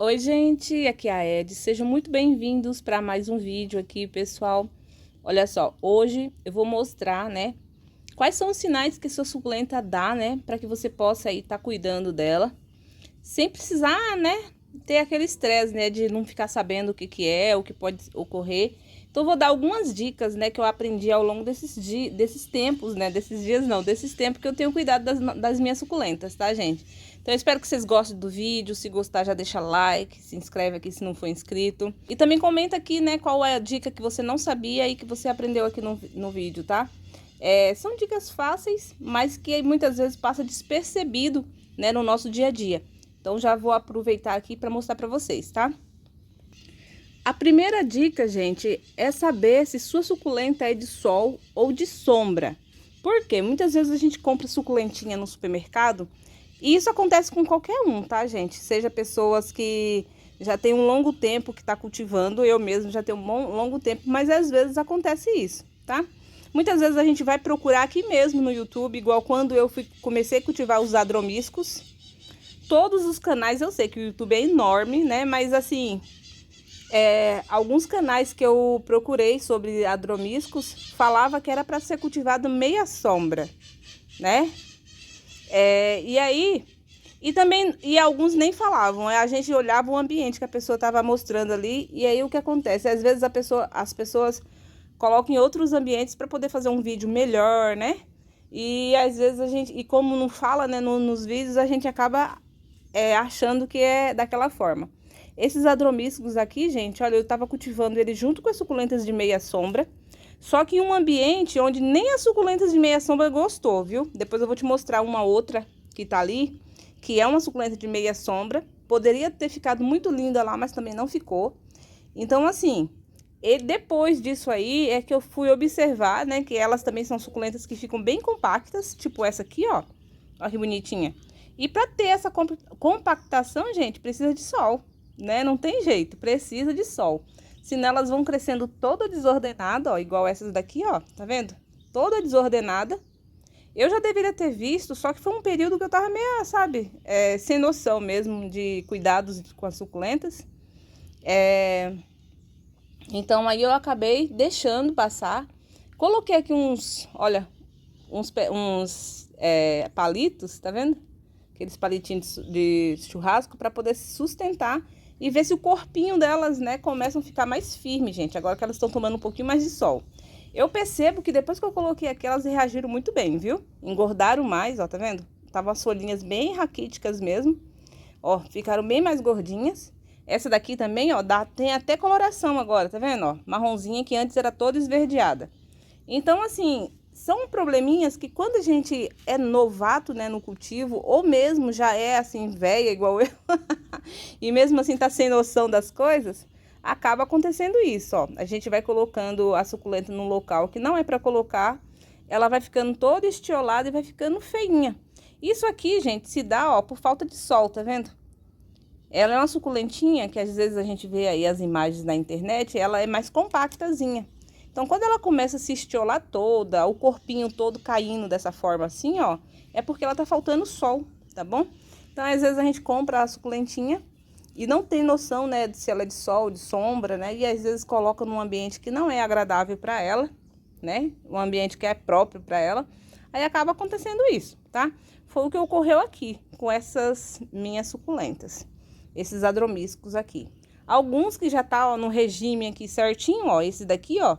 Oi, gente, aqui é a Ed. Sejam muito bem-vindos para mais um vídeo aqui, pessoal. Olha só, hoje eu vou mostrar, né, quais são os sinais que sua suculenta dá, né, para que você possa aí estar cuidando dela, sem precisar, né, ter aquele estresse, né, de não ficar sabendo o que é, o que pode ocorrer. Então, eu vou dar algumas dicas, né, que eu aprendi ao longo desses tempos, né, desses tempos que eu tenho cuidado das minhas suculentas, tá, gente? Então, eu espero que vocês gostem do vídeo. Se gostar, já deixa like, se inscreve aqui se não for inscrito. E também comenta aqui, né, qual é a dica que você não sabia e que você aprendeu aqui no vídeo, tá? São dicas fáceis, mas que muitas vezes passa despercebido, né, no nosso dia a dia. Então, já vou aproveitar aqui para mostrar para vocês, tá? A primeira dica, gente, é saber se sua suculenta é de sol ou de sombra. Por quê? Muitas vezes a gente compra suculentinha no supermercado e isso acontece com qualquer um, tá, gente? Seja pessoas que já tem um longo tempo que tá cultivando, eu mesmo já tenho um longo tempo, mas às vezes acontece isso, tá? Muitas vezes a gente vai procurar aqui mesmo no YouTube, igual quando eu comecei a cultivar os adromíscus. Todos os canais, eu sei que o YouTube é enorme, né? Mas assim, alguns canais que eu procurei sobre adromíscus falava que era para ser cultivado meia sombra, né? E alguns nem falavam, a gente olhava o ambiente que a pessoa estava mostrando ali, e aí o que acontece? Às vezes as pessoas colocam em outros ambientes para poder fazer um vídeo melhor, né? E às vezes como não fala, né, nos vídeos, a gente acaba achando que é daquela forma. Esses adromísculos aqui, gente, olha, eu tava cultivando ele junto com as suculentas de meia sombra, só que em um ambiente onde nem as suculentas de meia sombra gostou, viu? Depois eu vou te mostrar uma outra que tá ali, que é uma suculenta de meia sombra. Poderia ter ficado muito linda lá, mas também não ficou. Então, assim, depois disso aí é que eu fui observar, né, que elas também são suculentas que ficam bem compactas, tipo essa aqui, ó. Olha que bonitinha. E para ter essa compactação, gente, precisa de sol, né? Não tem jeito, precisa de sol. Senão elas vão crescendo toda desordenada, ó, igual essas daqui, ó, tá vendo? Toda desordenada. Eu já deveria ter visto, só que foi um período que eu tava meio, sabe, sem noção mesmo de cuidados com as suculentas. Então aí eu acabei deixando passar. Coloquei aqui olha, uns palitos, tá vendo? Aqueles palitinhos de churrasco para poder se sustentar e ver se o corpinho delas, né, começam a ficar mais firme, gente, agora que elas estão tomando um pouquinho mais de sol. Eu percebo que depois que eu coloquei aqui, elas reagiram muito bem, viu? Engordaram mais, ó, tá vendo? Tava as folhinhas bem raquíticas mesmo, ó, ficaram bem mais gordinhas. Essa daqui também, ó, tem até coloração agora, tá vendo, ó? Marronzinha que antes era toda esverdeada. Então, assim, são probleminhas que quando a gente é novato, né, no cultivo, ou mesmo já é assim, velha igual eu, e mesmo assim tá sem noção das coisas, acaba acontecendo isso, ó. A gente vai colocando a suculenta num local que não é para colocar, ela vai ficando toda estiolada e vai ficando feinha. Isso aqui, gente, se dá, ó, por falta de sol, tá vendo? Ela é uma suculentinha que às vezes a gente vê aí as imagens na internet, ela é mais compactazinha. Então, quando ela começa a se estiolar toda, o corpinho todo caindo dessa forma assim, ó, é porque ela tá faltando sol, tá bom? Então, às vezes a gente compra a suculentinha e não tem noção, né, de se ela é de sol, de sombra, né? E às vezes coloca num ambiente que não é agradável para ela, né? Um ambiente que é próprio para ela. Aí acaba acontecendo isso, tá? Foi o que ocorreu aqui com essas minhas suculentas, esses adromíscus aqui. Alguns que já tá, ó, no regime aqui certinho, ó, esse daqui, ó,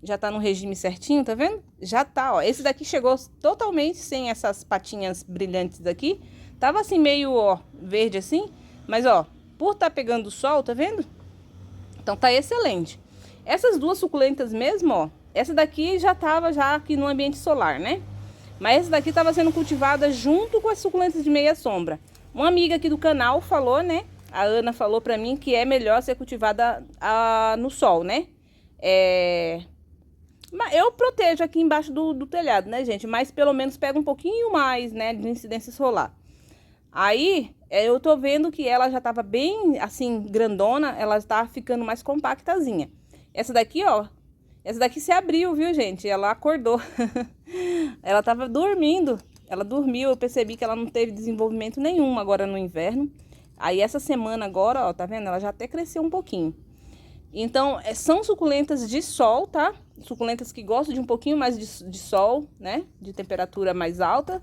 já tá no regime certinho, tá vendo? Já tá, ó. Esse daqui chegou totalmente sem essas patinhas brilhantes aqui. Tava assim meio, ó, verde assim. Mas, ó, por tá pegando o sol, tá vendo? Então tá excelente. Essas duas suculentas mesmo, ó. Essa daqui já tava já aqui no ambiente solar, né? Mas essa daqui tava sendo cultivada junto com as suculentas de meia sombra. Uma amiga aqui do canal falou, né? A Ana falou pra mim que é melhor ser cultivada no sol, né? Mas eu protejo aqui embaixo do telhado, né, gente? Mas pelo menos pega um pouquinho mais, né, de incidência solar. Aí, eu tô vendo que ela já tava bem, assim, grandona. Ela tá ficando mais compactazinha. Essa daqui, ó. Essa daqui se abriu, viu, gente? Ela acordou. Ela tava dormindo. Ela dormiu. Eu percebi que ela não teve desenvolvimento nenhum agora no inverno. Aí essa semana agora, ó, tá vendo? Ela já até cresceu um pouquinho. Então, são suculentas de sol, tá? Suculentas que gostam de um pouquinho mais de sol, né? De temperatura mais alta.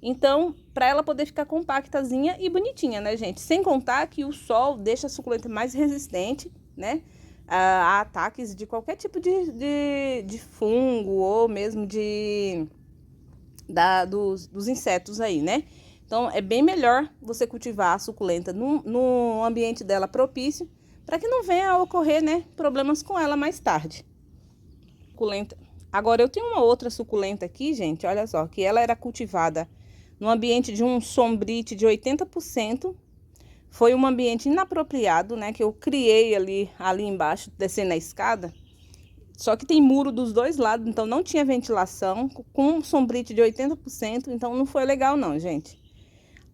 Então, para ela poder ficar compactazinha e bonitinha, né, gente? Sem contar que o sol deixa a suculenta mais resistente, né? A ataques de qualquer tipo de fungo ou mesmo dos insetos aí, né? Então, é bem melhor você cultivar a suculenta no ambiente dela propício, para que não venha a ocorrer, né, problemas com ela mais tarde. Suculenta. Agora, eu tenho uma outra suculenta aqui, gente, olha só, que ela era cultivada no ambiente de um sombrite de 80%. Foi um ambiente inapropriado, né, que eu criei ali embaixo, descendo a escada. Só que tem muro dos dois lados, então não tinha ventilação, com um sombrite de 80%, então não foi legal não, gente.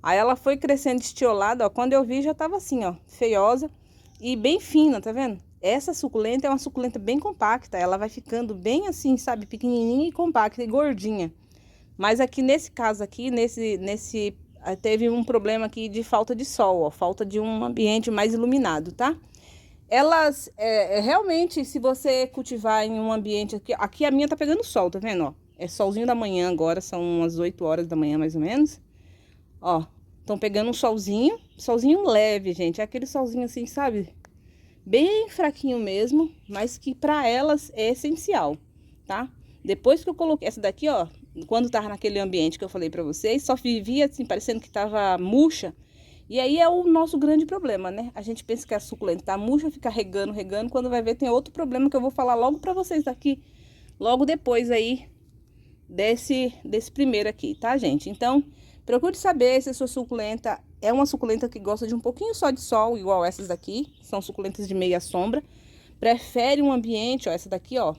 Aí ela foi crescendo estiolada, ó, quando eu vi já tava assim, ó, feiosa e bem fina, tá vendo? Essa suculenta é uma suculenta bem compacta, ela vai ficando bem assim, sabe, pequenininha e compacta e gordinha. Mas aqui nesse caso aqui, teve um problema aqui de falta de sol, ó, falta de um ambiente mais iluminado, tá? Elas, realmente, se você cultivar em um ambiente aqui a minha tá pegando sol, tá vendo, ó? É solzinho da manhã agora, são umas 8 horas da manhã mais ou menos. Ó, estão pegando um solzinho leve, gente, é aquele solzinho assim, sabe? Bem fraquinho mesmo, mas que pra elas é essencial, tá? Depois que eu coloquei essa daqui, ó, quando tava naquele ambiente que eu falei pra vocês, só vivia assim, parecendo que tava murcha. E aí é o nosso grande problema, né? A gente pensa que a suculenta tá murcha, fica regando, quando vai ver tem outro problema que eu vou falar logo pra vocês daqui, logo depois aí desse primeiro aqui, tá, gente? Então, procure saber se a sua suculenta é uma suculenta que gosta de um pouquinho só de sol, igual essas daqui, são suculentas de meia sombra. Prefere um ambiente, ó, essa daqui, ó,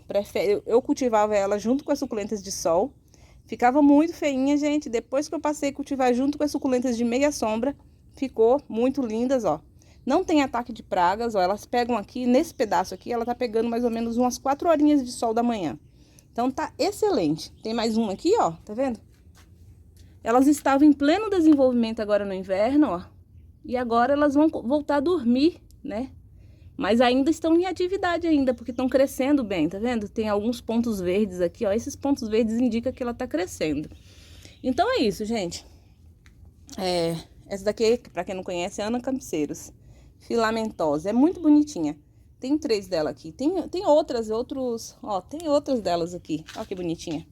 eu cultivava ela junto com as suculentas de sol. Ficava muito feinha, gente. Depois que eu passei a cultivar junto com as suculentas de meia sombra, ficou muito lindas, ó. Não tem ataque de pragas, ó. Elas pegam aqui, nesse pedaço aqui, ela tá pegando mais ou menos umas 4 horinhas de sol da manhã. Então, tá excelente. Tem mais uma aqui, ó, tá vendo? Elas estavam em pleno desenvolvimento agora no inverno, ó. E agora elas vão voltar a dormir, né? Mas ainda estão em atividade ainda, porque estão crescendo bem, tá vendo? Tem alguns pontos verdes aqui, ó. Esses pontos verdes indicam que ela tá crescendo. Então é isso, gente. Essa daqui, pra quem não conhece, é Ana Cabeceiros filamentosa. É muito bonitinha. Tem 3 dela aqui. Tem outras delas aqui. Ó que bonitinha.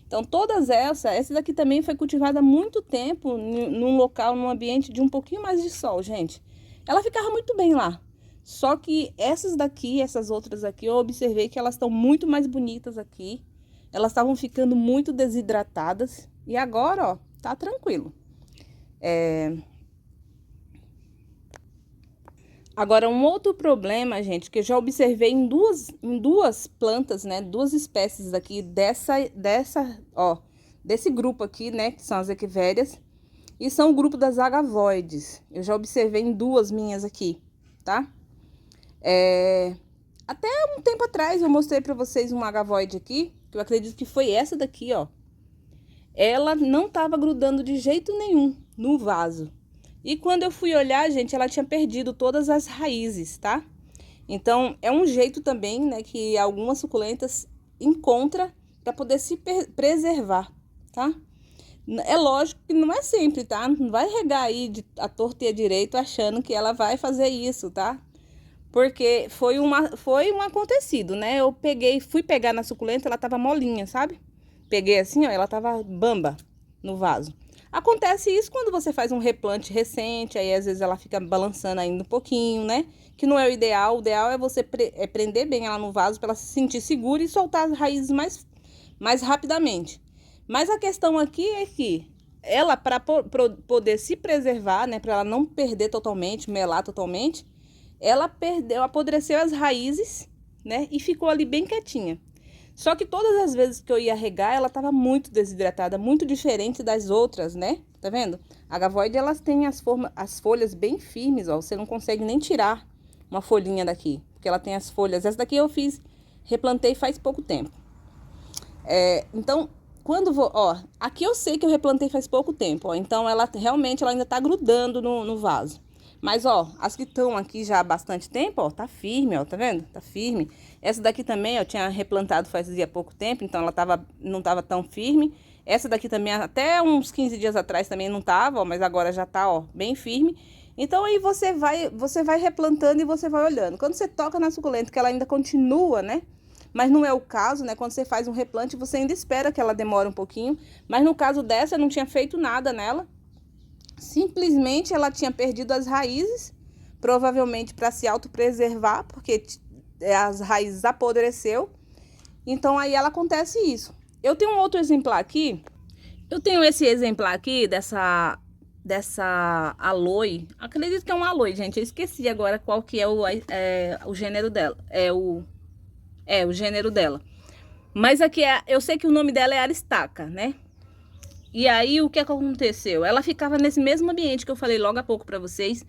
Então, todas essa daqui também foi cultivada há muito tempo num local, num ambiente de um pouquinho mais de sol, gente. Ela ficava muito bem lá. Só que essas outras aqui, eu observei que elas estão muito mais bonitas aqui. Elas estavam ficando muito desidratadas. E agora, ó, tá tranquilo. Agora, um outro problema, gente, que eu já observei em duas plantas, né? 2 espécies aqui desse grupo aqui, né? Que são as equivérias. E são o grupo das agavoides. Eu já observei em 2 minhas aqui, tá? Até um tempo atrás eu mostrei pra vocês uma agavoide aqui, que eu acredito que foi essa daqui, ó. Ela não tava grudando de jeito nenhum no vaso. E quando eu fui olhar, gente, ela tinha perdido todas as raízes, tá? Então, é um jeito também, né, que algumas suculentas encontram para poder se preservar, tá? É lógico que não é sempre, tá? Não vai regar aí a torta e a direito achando que ela vai fazer isso, tá? Porque foi um acontecido, né? Eu fui pegar na suculenta, ela tava molinha, sabe? Peguei assim, ó, ela tava bamba no vaso. Acontece isso quando você faz um replante recente, aí às vezes ela fica balançando ainda um pouquinho, né? Que não é o ideal é você prender bem ela no vaso para ela se sentir segura e soltar as raízes mais rapidamente. Mas a questão aqui é que ela, para poder se preservar, né? Para ela não perder totalmente, melar totalmente, ela apodreceu as raízes, né? E ficou ali bem quietinha. Só que todas as vezes que eu ia regar, ela tava muito desidratada, muito diferente das outras, né? Tá vendo? A agavoide, elas têm as folhas bem firmes, ó. Você não consegue nem tirar uma folhinha daqui, porque ela tem as folhas. Essa daqui eu replantei faz pouco tempo. Então, aqui eu sei que eu replantei faz pouco tempo, ó. Então, ela realmente ainda tá grudando no vaso. Mas, ó, as que estão aqui já há bastante tempo, ó, tá firme, ó, tá vendo? Tá firme. Essa daqui também, ó, tinha replantado fazia pouco tempo, então ela não tava tão firme. Essa daqui também, até uns 15 dias atrás também não tava, ó, mas agora já tá, ó, bem firme. Então, aí você vai replantando e você vai olhando. Quando você toca na suculenta, que ela ainda continua, né? Mas não é o caso, né? Quando você faz um replante, você ainda espera que ela demore um pouquinho. Mas no caso dessa, eu não tinha feito nada nela. Simplesmente ela tinha perdido as raízes, provavelmente para se autopreservar, porque as raízes apodreceu. Então aí ela acontece isso. Eu tenho um outro exemplar aqui. Eu tenho esse exemplar aqui dessa aloe. Acredito que é um aloe, gente. Eu esqueci agora qual que é o gênero dela. O gênero dela. Mas aqui eu sei que o nome dela é Aristaca, né? E aí, o que aconteceu? Ela ficava nesse mesmo ambiente que eu falei logo há pouco para vocês,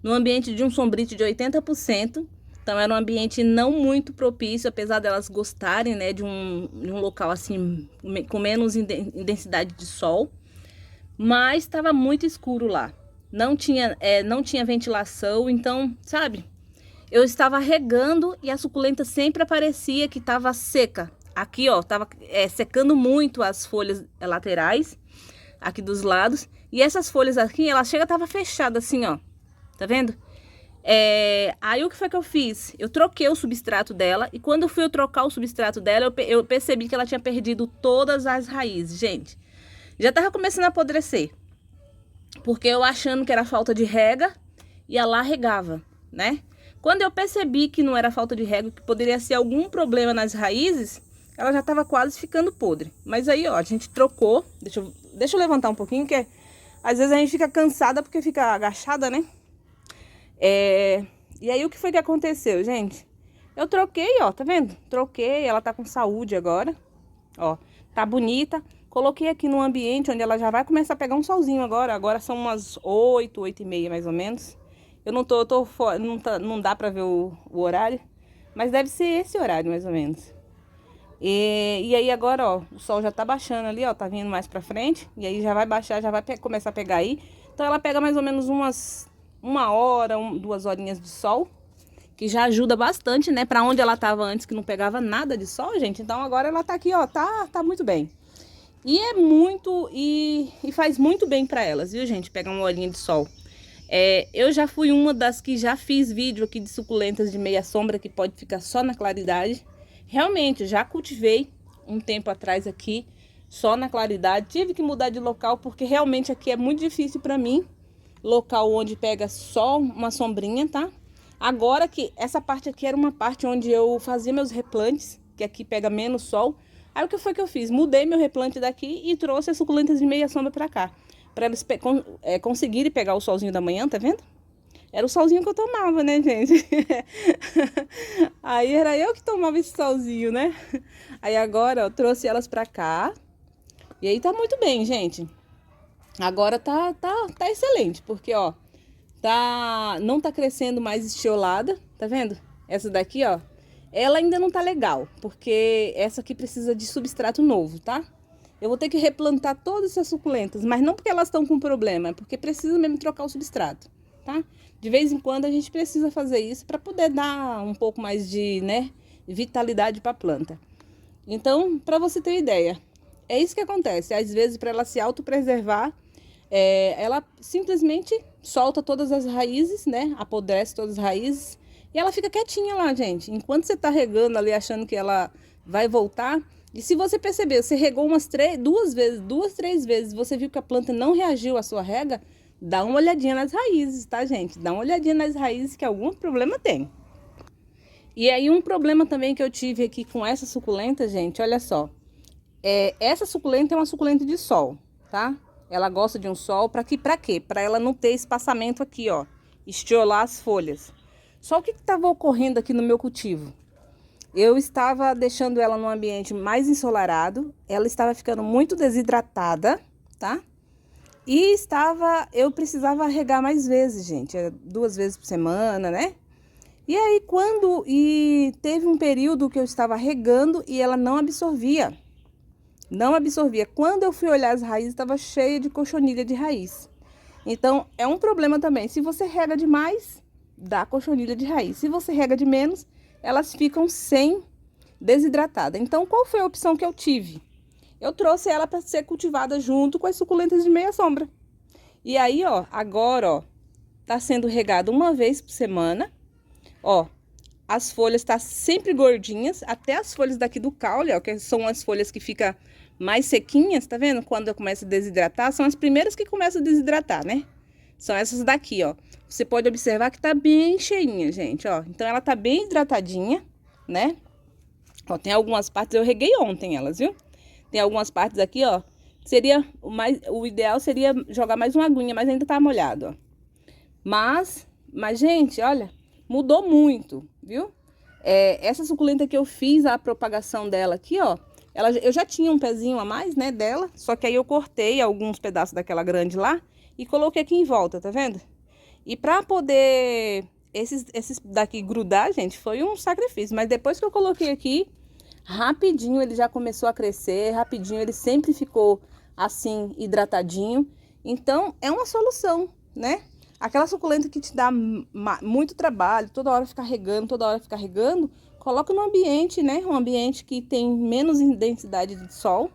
no ambiente de um sombrite de 80%. Então, era um ambiente não muito propício, apesar delas gostarem, né, de um local assim, com menos intensidade de sol. Mas estava muito escuro lá. Não tinha ventilação, então, sabe? Eu estava regando e a suculenta sempre aparecia que estava seca. Aqui, ó, tava secando muito as folhas laterais, aqui dos lados. E essas folhas aqui, ela tava fechada assim, ó. Tá vendo? Aí o que foi que eu fiz? Eu troquei o substrato dela. E quando eu fui trocar o substrato dela, eu percebi que ela tinha perdido todas as raízes, gente. Já tava começando a apodrecer. Porque eu achando que era falta de rega, ia lá regava, né? Quando eu percebi que não era falta de rega, que poderia ser algum problema nas raízes, ela já estava quase ficando podre. Mas aí, ó, a gente trocou. Deixa eu levantar um pouquinho, que às vezes a gente fica cansada porque fica agachada, né? E aí, o que foi que aconteceu, gente? Eu troquei, ó, tá vendo? Troquei, ela tá com saúde agora. Ó, tá bonita. Coloquei aqui no ambiente onde ela já vai começar a pegar um solzinho agora. Agora são umas 8h30 mais ou menos. Eu não não dá pra ver o horário, mas deve ser esse horário mais ou menos. E aí agora, ó, o sol já tá baixando ali, ó, tá vindo mais pra frente. E aí já vai baixar, já vai começar a pegar aí. Então ela pega mais ou menos uma hora, 2 horinhas de sol, que já ajuda bastante, né? Pra onde ela tava antes, que não pegava nada de sol, gente. Então agora ela tá aqui, ó, tá muito bem. E faz muito bem pra elas, viu, gente? Pegar uma horinha de sol. Eu já fui uma das que já fiz vídeo aqui de suculentas de meia sombra, que pode ficar só na claridade. Realmente, já cultivei um tempo atrás aqui, só na claridade. Tive que mudar de local, porque realmente aqui é muito difícil pra mim. Local onde pega só uma sombrinha, tá? Agora que essa parte aqui era uma parte onde eu fazia meus replantes, que aqui pega menos sol. Aí o que foi que eu fiz? Mudei meu replante daqui e trouxe as suculentas de meia sombra pra cá. Pra eles conseguirem pegar o solzinho da manhã, tá vendo? Era o solzinho que eu tomava, né, gente? Aí era eu que tomava esse solzinho, né? Aí agora, ó, trouxe elas pra cá. E aí tá muito bem, gente. Agora tá excelente, porque, ó, não tá crescendo mais estiolada, tá vendo? Essa daqui, ó, ela ainda não tá legal, porque essa aqui precisa de substrato novo, tá? Eu vou ter que replantar todas essas suculentas, mas não porque elas estão com problema, é porque precisa mesmo trocar o substrato, tá? De vez em quando a gente precisa fazer isso para poder dar um pouco mais de, né, vitalidade para a planta. Então, para você ter ideia, é isso que acontece. Às vezes, para ela se autopreservar, ela simplesmente solta todas as raízes, né? Apodrece todas as raízes e ela fica quietinha lá, gente. Enquanto você tá regando ali, achando que ela vai voltar. E se você perceber, você regou duas, três vezes, você viu que a planta não reagiu à sua rega, dá uma olhadinha nas raízes, tá, gente? Dá uma olhadinha nas raízes que algum problema tem. E aí um problema também que eu tive aqui com essa suculenta, gente, olha só. Essa suculenta é uma suculenta de sol, tá? Ela gosta de um sol, pra quê? Pra ela não ter espaçamento aqui, ó. Estiolar as folhas. Só o que estava ocorrendo aqui no meu cultivo? Eu estava deixando ela num ambiente mais ensolarado, ela estava ficando muito desidratada, tá? E eu precisava regar mais vezes, gente, 2 vezes por semana, né? E aí teve um período que eu estava regando e ela não absorvia. Não absorvia. Quando eu fui olhar as raízes, estava cheia de cochonilha de raiz. Então, é um problema também. Se você rega demais, dá cochonilha de raiz. Se você rega de menos, elas ficam sem desidratada. Então, qual foi a opção que eu tive? Eu trouxe ela para ser cultivada junto com as suculentas de meia sombra. E aí, ó, agora, ó, tá sendo regado uma vez por semana. Ó, as folhas tá sempre gordinhas, até as folhas daqui do caule, ó, que são as folhas que ficam mais sequinhas, tá vendo? Quando eu começo a desidratar, são as primeiras que começam a desidratar, né? São essas daqui, ó. Você pode observar que tá bem cheinha, gente, ó. Então, ela tá bem hidratadinha, né? Ó, tem algumas partes, eu reguei ontem elas, viu? Tem algumas partes aqui, ó. Seria o ideal seria jogar mais uma aguinha, mas ainda tá molhado, ó. Mas, gente, olha, mudou muito, viu? Essa suculenta que eu fiz a propagação dela aqui, ó. Eu já tinha um pezinho a mais, né, dela. Só que aí eu cortei alguns pedaços daquela grande lá e coloquei aqui em volta, tá vendo? E pra poder esses daqui grudar, gente, foi um sacrifício. Mas depois que eu coloquei aqui, rapidinho ele já começou a crescer, rapidinho ele sempre ficou assim, hidratadinho. Então, é uma solução, né? Aquela suculenta que te dá muito trabalho, toda hora ficar regando, coloca no ambiente, né? Um ambiente que tem menos intensidade de sol,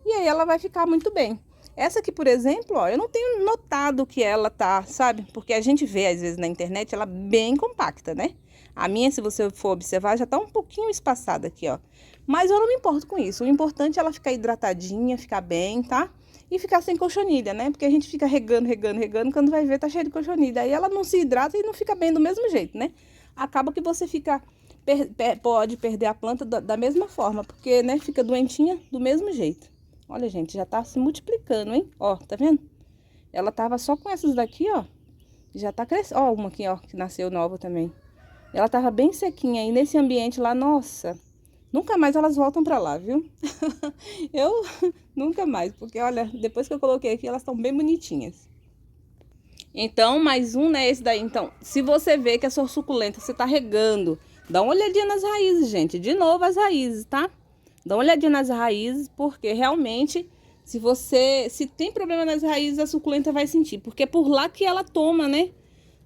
e aí ela vai ficar muito bem. Essa aqui, por exemplo, ó, eu não tenho notado que ela tá, sabe? Porque a gente vê, às vezes, na internet, ela bem compacta, né? A minha, se você for observar, já tá um pouquinho espaçada aqui, ó. Mas eu não me importo com isso. O importante é ela ficar hidratadinha, ficar bem, tá? E ficar sem cochonilha, né? Porque a gente fica regando, quando vai ver tá cheio de cochonilha. Aí ela não se hidrata e não fica bem do mesmo jeito, né? Acaba que você fica pode perder a planta da mesma forma, porque, né, fica doentinha do mesmo jeito. Olha, gente, já tá se multiplicando, hein? Ó, tá vendo? Ela tava só com essas daqui, ó. Já tá crescendo. Ó, uma aqui, ó, que nasceu nova também. Ela tava bem sequinha aí nesse ambiente lá, nossa. Nunca mais elas voltam pra lá, viu? Eu nunca mais, porque olha, depois que eu coloquei aqui, elas estão bem bonitinhas. Então, mais um, né, esse daí. Então, se você vê que a sua suculenta você tá regando, dá uma olhadinha nas raízes, gente. De novo as raízes, tá? Dá uma olhadinha nas raízes, porque realmente, se tem problema nas raízes, a suculenta vai sentir. Porque é por lá que ela toma, né?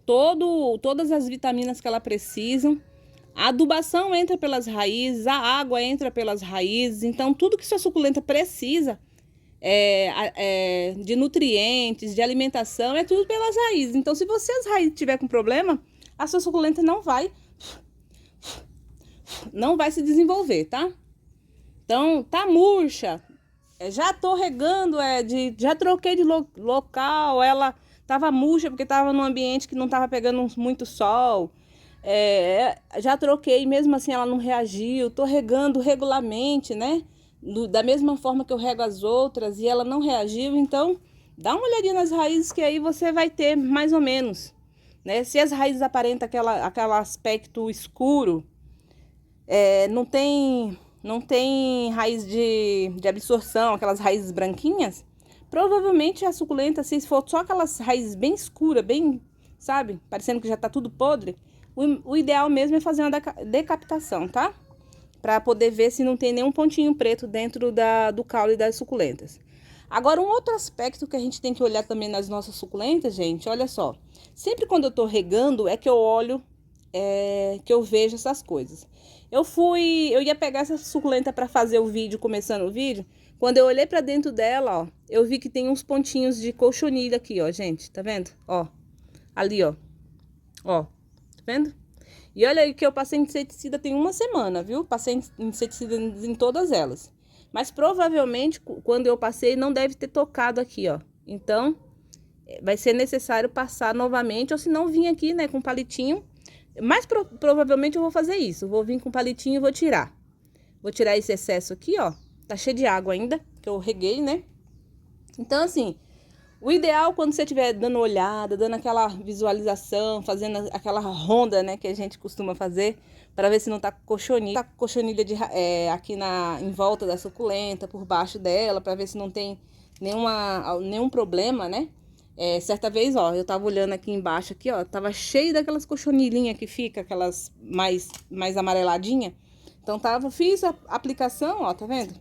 Todas as vitaminas que ela precisa. A adubação entra pelas raízes, a água entra pelas raízes. Então, tudo que sua suculenta precisa de nutrientes, de alimentação, é tudo pelas raízes. Então, se você as raízes tiver com problema, a sua suculenta não vai se desenvolver, tá? Então, tá murcha. Já tô regando, já troquei de local, ela tava murcha porque tava num ambiente que não tava pegando muito sol. Já troquei, mesmo assim ela não reagiu. Tô regando regularmente, né? Da mesma forma que eu rego as outras e ela não reagiu. Então, dá uma olhadinha nas raízes que aí você vai ter mais ou menos, né? Se as raízes aparentam aquele aspecto escuro, não tem raiz de absorção, aquelas raízes branquinhas, provavelmente a suculenta, se for só aquelas raízes bem escuras, bem, sabe, parecendo que já tá tudo podre, o ideal mesmo é fazer uma decapitação, tá? Pra poder ver se não tem nenhum pontinho preto dentro do caule das suculentas. Agora, um outro aspecto que a gente tem que olhar também nas nossas suculentas, gente, olha só. Sempre quando eu tô regando, é que eu olho, que eu vejo essas coisas. Eu ia pegar essa suculenta para fazer o vídeo, começando o vídeo. Quando eu olhei para dentro dela, ó, eu vi que tem uns pontinhos de cochonilha aqui, ó, gente, tá vendo? Ó, ali, ó, tá vendo? E olha aí que eu passei inseticida tem uma semana, viu? Passei inseticida em todas elas. Mas provavelmente, quando eu passei, não deve ter tocado aqui, ó. Então, vai ser necessário passar novamente, ou se não, vir aqui, né, com palitinho. Mas provavelmente eu vou fazer isso. Vou vir com palitinho e vou tirar. Vou tirar esse excesso aqui, ó. Tá cheio de água ainda, que eu reguei, né? Então, assim, o ideal quando você estiver dando olhada, dando aquela visualização, fazendo aquela ronda, né, que a gente costuma fazer, para ver se não tá cochonilha. Tá cochonilha aqui em volta da suculenta, por baixo dela, para ver se não tem nenhum problema, né? Certa vez, ó, eu tava olhando aqui embaixo, aqui, ó, tava cheio daquelas cochonilhinhas que fica, aquelas mais amareladinha. Então, fiz a aplicação, ó, tá vendo?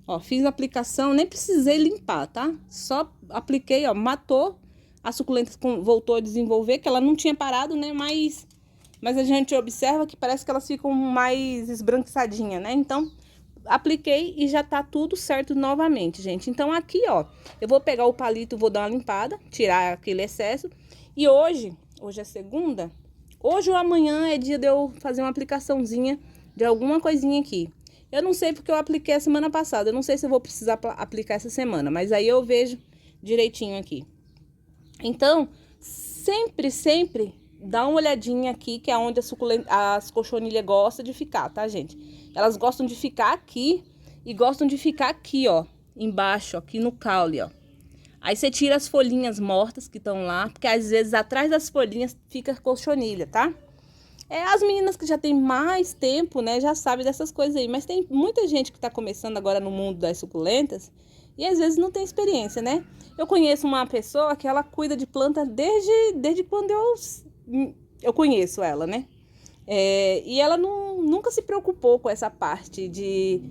Ó, fiz a aplicação, nem precisei limpar, tá? Só apliquei, ó, matou a suculenta voltou a desenvolver, que ela não tinha parado, né? Mas a gente observa que parece que elas ficam mais esbranquiçadinhas, né? Então, apliquei e já tá tudo certo novamente, gente. Então, aqui, ó, eu vou pegar o palito, vou dar uma limpada, tirar aquele excesso. E hoje é segunda, hoje ou amanhã é dia de eu fazer uma aplicaçãozinha de alguma coisinha aqui. Eu não sei porque eu apliquei a semana passada, eu não sei se eu vou precisar aplicar essa semana, mas aí eu vejo direitinho aqui. Então, sempre dá uma olhadinha aqui, que é onde as cochonilhas gostam de ficar, tá, gente? Elas gostam de ficar aqui e gostam de ficar aqui, ó, embaixo, aqui no caule, ó. Aí você tira as folhinhas mortas que estão lá, porque às vezes atrás das folhinhas fica cochonilha, tá? As meninas que já tem mais tempo, né, já sabem dessas coisas aí. Mas tem muita gente que tá começando agora no mundo das suculentas e às vezes não tem experiência, né? Eu conheço uma pessoa que ela cuida de planta desde quando eu conheço ela, né? E ela nunca se preocupou com essa parte de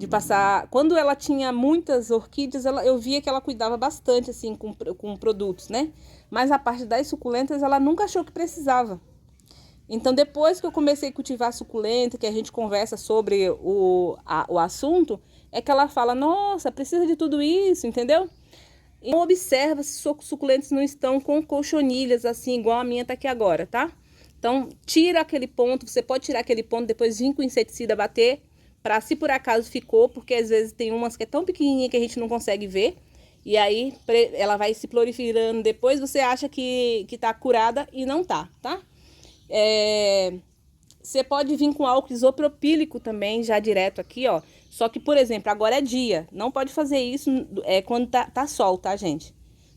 passar. Quando ela tinha muitas orquídeas, eu via que ela cuidava bastante, assim, com produtos, né? Mas a parte das suculentas, ela nunca achou que precisava. Então, depois que eu comecei a cultivar suculenta, que a gente conversa sobre o assunto, é que ela fala, nossa, precisa de tudo isso, entendeu? E observa se suas suculentas não estão com cochonilhas, assim, igual a minha tá aqui agora, tá? Então, tira aquele ponto, você pode tirar aquele ponto, depois vir com o inseticida bater, para se por acaso ficou, porque às vezes tem umas que é tão pequenininha que a gente não consegue ver, e aí ela vai se proliferando, depois você acha que tá curada e não tá, tá? Você pode vir com álcool isopropílico também, já direto aqui, ó. Só que, por exemplo, agora é dia. Não pode fazer isso quando tá sol, tá, gente?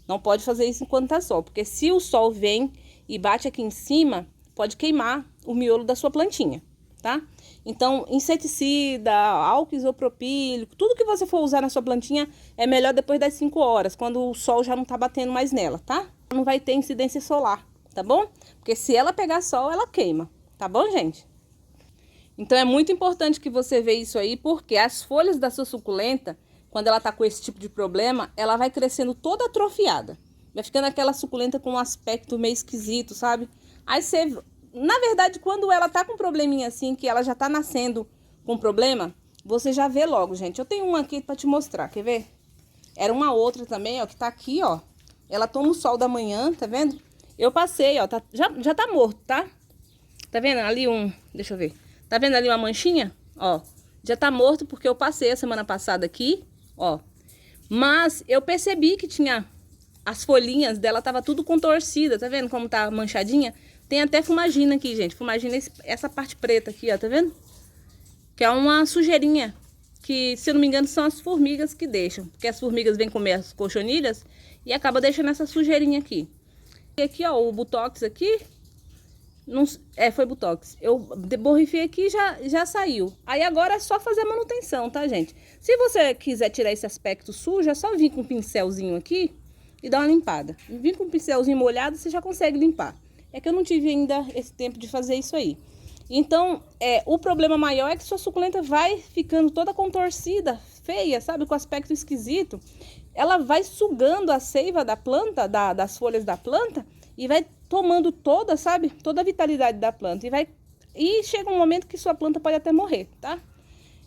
Não pode fazer isso quando tá sol. Porque se o sol vem e bate aqui em cima, pode queimar o miolo da sua plantinha, tá? Então, inseticida, álcool isopropílico, tudo que você for usar na sua plantinha é melhor depois das 5 horas, quando o sol já não tá batendo mais nela, tá? Não vai ter incidência solar, tá bom? Porque se ela pegar sol, ela queima, tá bom, gente? Então, é muito importante que você veja isso aí, porque as folhas da sua suculenta, quando ela tá com esse tipo de problema, ela vai crescendo toda atrofiada. Vai ficando aquela suculenta com um aspecto meio esquisito, sabe? Aí você, na verdade, quando ela tá com um probleminha assim, que ela já tá nascendo com problema, você já vê logo, gente. Eu tenho uma aqui pra te mostrar, quer ver? Era uma outra também, ó, que tá aqui, ó. Ela toma o sol da manhã, tá vendo? Eu passei, ó, já tá morto, tá? Tá vendo ali deixa eu ver. Tá vendo ali uma manchinha? Ó, já tá morto porque eu passei a semana passada aqui, ó. Mas eu percebi que tinha as folhinhas dela, tava tudo contorcida, tá vendo como tá manchadinha? Tem até fumagina aqui, gente. Fumagina essa parte preta aqui, ó, tá vendo? Que é uma sujeirinha, que, se eu não me engano, são as formigas que deixam. Porque as formigas vêm comer as cochonilhas e acaba deixando essa sujeirinha aqui. E aqui, ó, o botox aqui, não, foi botox. Eu borrifei aqui e já saiu. Aí agora é só fazer a manutenção, tá, gente? Se você quiser tirar esse aspecto sujo, é só vir com um pincelzinho aqui e dar uma limpada. Vir com um pincelzinho molhado, você já consegue limpar. É que eu não tive ainda esse tempo de fazer isso aí. Então, o problema maior é que sua suculenta vai ficando toda contorcida, feia, sabe? Com aspecto esquisito. Ela vai sugando a seiva da planta, das folhas da planta, e vai tomando toda, sabe? Toda a vitalidade da planta. E chega um momento que sua planta pode até morrer, tá?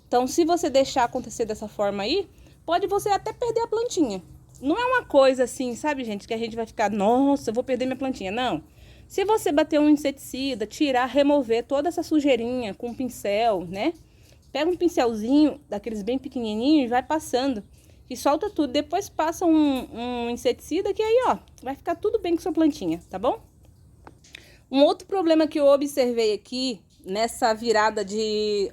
Então, se você deixar acontecer dessa forma aí, pode você até perder a plantinha. Não é uma coisa assim, sabe, gente, que a gente vai ficar, nossa, eu vou perder minha plantinha. Não. Se você bater um inseticida, tirar, remover toda essa sujeirinha com um pincel, né? Pega um pincelzinho, daqueles bem pequenininhos, e vai passando. E solta tudo. Depois passa um inseticida que aí, ó, vai ficar tudo bem com sua plantinha, tá bom? Um outro problema que eu observei aqui, nessa virada de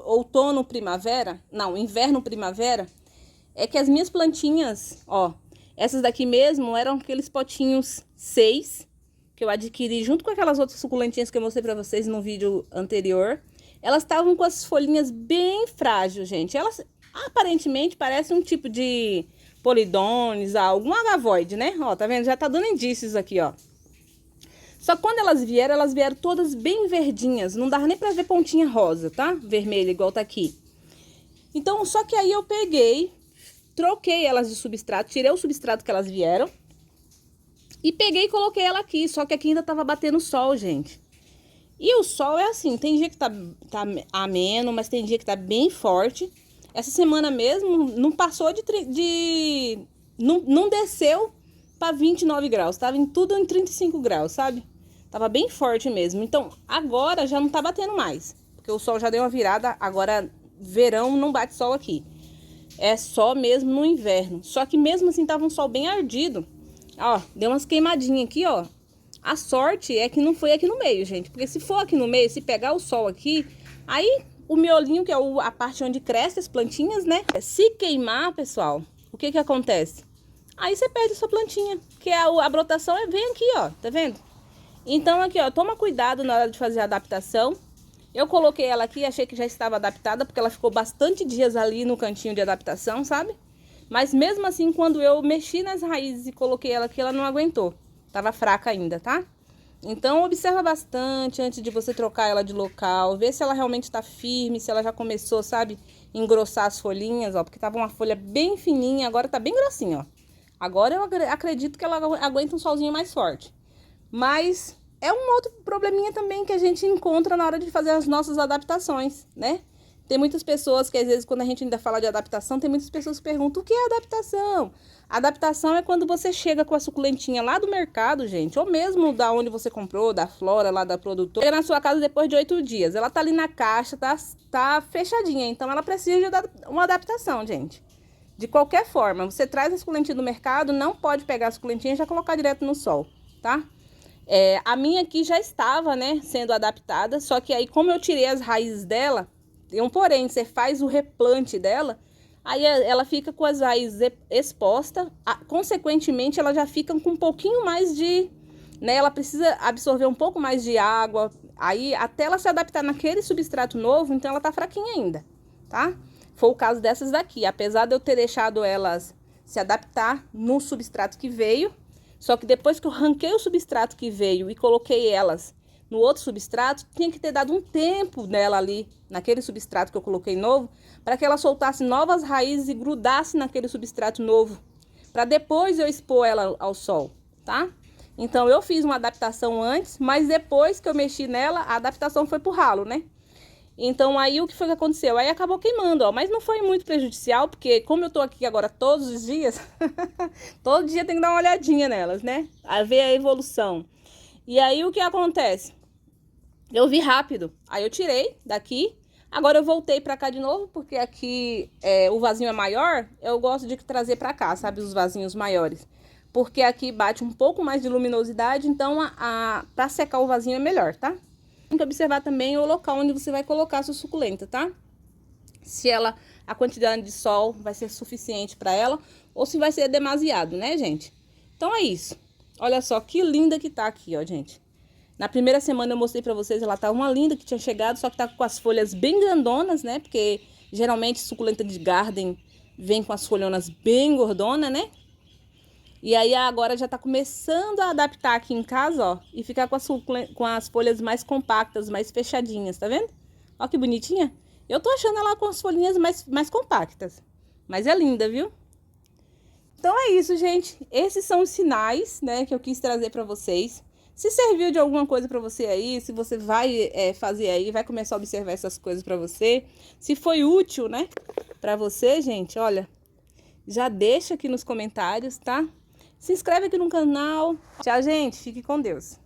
outono-primavera, não, inverno-primavera, é que as minhas plantinhas, ó, essas daqui mesmo eram aqueles potinhos 6, que eu adquiri junto com aquelas outras suculentinhas que eu mostrei pra vocês no vídeo anterior. Elas estavam com as folhinhas bem frágeis, gente. Elas aparentemente parecem um tipo de polidones, algum agavoide, né? Ó, tá vendo? Já tá dando indícios aqui, ó. Só que quando elas vieram todas bem verdinhas. Não dava nem pra ver pontinha rosa, tá? Vermelha, igual tá aqui. Então, só que aí eu peguei, troquei elas de substrato, tirei o substrato que elas vieram. E peguei e coloquei ela aqui, só que aqui ainda tava batendo sol, gente. E o sol é assim, tem dia que tá ameno, mas tem dia que tá bem forte. Essa semana mesmo não passou não desceu para 29 graus, tava em tudo em 35 graus, sabe? Tava bem forte mesmo. Então, agora já não tá batendo mais, porque o sol já deu uma virada, agora verão não bate sol aqui. É só mesmo no inverno. Só que mesmo assim tava um sol bem ardido. Ó, deu umas queimadinhas aqui, ó. A sorte é que não foi aqui no meio, gente. Porque se for aqui no meio, se pegar o sol aqui, aí o miolinho, que é a parte onde crescem as plantinhas, né? Se queimar, pessoal, o que que acontece? Aí você perde a sua plantinha, que a brotação vem aqui, ó, tá vendo? Então aqui, ó, toma cuidado na hora de fazer a adaptação. Eu coloquei ela aqui, achei que já estava adaptada, porque ela ficou bastante dias ali no cantinho de adaptação, sabe? Mas mesmo assim, quando eu mexi nas raízes e coloquei ela aqui, ela não aguentou. Tava fraca ainda, tá? Então, observa bastante antes de você trocar ela de local. Vê se ela realmente tá firme, se ela já começou, sabe, engrossar as folhinhas, ó. Porque tava uma folha bem fininha, agora tá bem grossinha, ó. Agora eu acredito que ela aguenta um solzinho mais forte. Mas é um outro probleminha também que a gente encontra na hora de fazer as nossas adaptações, né? Tem muitas pessoas que às vezes quando a gente ainda fala de adaptação, tem muitas pessoas que perguntam o que é adaptação? Adaptação é quando você chega com a suculentinha lá do mercado, gente, ou mesmo da onde você comprou, da Flora, lá da produtora, chega na sua casa depois de 8 dias. Ela tá ali na caixa, tá fechadinha, então ela precisa de uma adaptação, gente. De qualquer forma, você traz a suculentinha do mercado, não pode pegar a suculentinha e já colocar direto no sol, tá? A minha aqui já estava, né, sendo adaptada, só que aí como eu tirei as raízes dela, tem um porém, você faz o replante dela, aí ela fica com as raízes expostas, consequentemente ela já fica com um pouquinho mais de, né, ela precisa absorver um pouco mais de água, aí até ela se adaptar naquele substrato novo, então ela tá fraquinha ainda, tá? Foi o caso dessas daqui, apesar de eu ter deixado elas se adaptar no substrato que veio, só que depois que eu arranquei o substrato que veio e coloquei elas no outro substrato, tinha que ter dado um tempo nela ali, naquele substrato que eu coloquei novo, para que ela soltasse novas raízes e grudasse naquele substrato novo, para depois eu expor ela ao sol, tá? Então eu fiz uma adaptação antes, mas depois que eu mexi nela, a adaptação foi pro ralo, né? Então aí o que foi que aconteceu? Aí acabou queimando, ó, mas não foi muito prejudicial, porque como eu tô aqui agora todos os dias, todo dia tem que dar uma olhadinha nelas, né? A ver a evolução. E aí o que acontece? Eu vi rápido, aí eu tirei daqui, agora eu voltei pra cá de novo, porque aqui o vasinho é maior, eu gosto de trazer pra cá, sabe, os vasinhos maiores. Porque aqui bate um pouco mais de luminosidade, então pra secar o vasinho é melhor, tá? Tem que observar também o local onde você vai colocar a sua suculenta, tá? Se a quantidade de sol vai ser suficiente pra ela, ou se vai ser demasiado, né, gente? Então é isso. Olha só que linda que tá aqui, ó, gente. Na primeira semana eu mostrei pra vocês, ela tá uma linda que tinha chegado, só que tá com as folhas bem grandonas, né? Porque geralmente suculenta de garden vem com as folhonas bem gordonas, né? E aí agora já tá começando a adaptar aqui em casa, ó, e ficar com as folhas mais compactas, mais fechadinhas, tá vendo? Ó que bonitinha. Eu tô achando ela com as folhinhas mais compactas, mas é linda, viu? Então é isso, gente. Esses são os sinais, né, que eu quis trazer pra vocês. Se serviu de alguma coisa pra você aí, se você vai fazer aí, vai começar a observar essas coisas pra você. Se foi útil, né, pra você, gente, olha, já deixa aqui nos comentários, tá? Se inscreve aqui no canal. Tchau, gente. Fique com Deus.